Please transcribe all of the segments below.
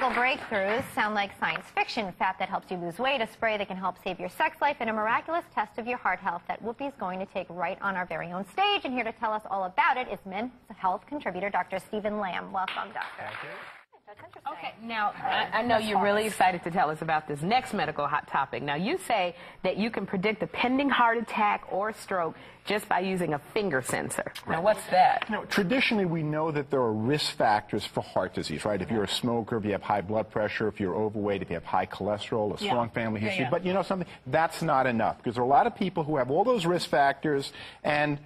medical breakthroughs sound like science fiction. Fat that helps you lose weight, a spray that can help save your sex life, and a miraculous test of your heart health that Whoopi's going to take right on our very own stage. And here to tell us all about it is men's health contributor Dr. Stephen Lamb. Welcome, Doctor. Thank you. That's interesting. Okay, now, I know you're really excited to tell us about this next medical hot topic. Now, you say that you can predict a pending heart attack or stroke just by using a finger sensor. Now, what's that? You know, traditionally, we know that there are risk factors for heart disease, right? If you're a smoker, if you have high blood pressure, if you're overweight, if you have high cholesterol, a strong family history. But you know something? That's not enough, because there are a lot of people who have all those risk factors and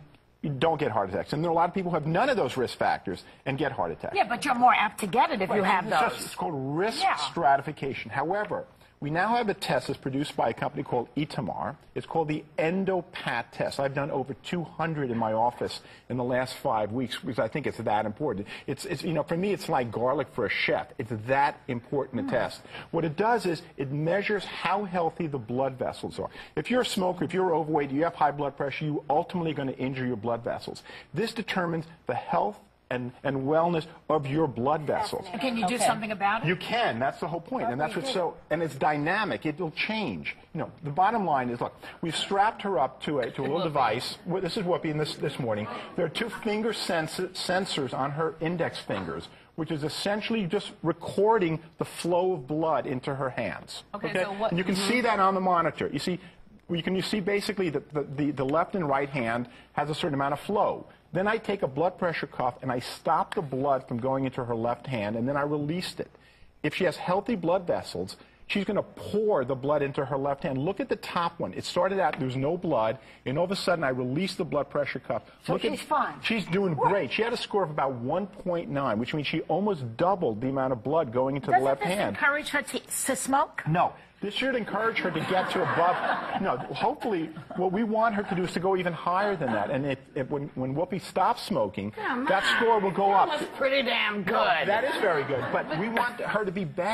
you don't get heart attacks. And there are a lot of people who have none of those risk factors and get heart attacks. Yeah, but you're more apt to get it if you have those. It's called risk stratification. However, we now have a test that's produced by a company called EndoPAT. It's called the EndoPAT test. I've done over 200 in my office in the last 5 weeks because I think it's that important. It's you know, for me, it's like garlic for a chef. It's that important a test. What it does is it measures how healthy the blood vessels are. If you're a smoker, if you're overweight, you have high blood pressure, you're ultimately going to injure your blood vessels. This determines the health and wellness of your blood vessels. Can you do something about it? You can. That's the whole point. And that's what's so, and it's dynamic. It'll change. You know, the bottom line is, look, we've strapped her up to a little device. This is Whoopi in this morning. There are two finger sensors on her index fingers, which is essentially just recording the flow of blood into her hands. Okay? So what, and you can see that on the monitor. You see, you see basically the left and right hand has a certain amount of flow. Then I take a blood pressure cuff and I stop the blood from going into her left hand, and then I released it. If she has healthy blood vessels, she's going to pour the blood into her left hand. Look at the top one. It started out, there was no blood, and all of a sudden I released the blood pressure cuff. So she's fine. She's doing great. She had a score of about 1.9, which means she almost doubled the amount of blood going into the left hand. Doesn't this encourage her to smoke? No. This should encourage her to get to above. No, hopefully, what we want her to do is to go even higher than that. And when Whoopi stops smoking, that score will go up. That's pretty damn good. That is very good, but we want her to be better.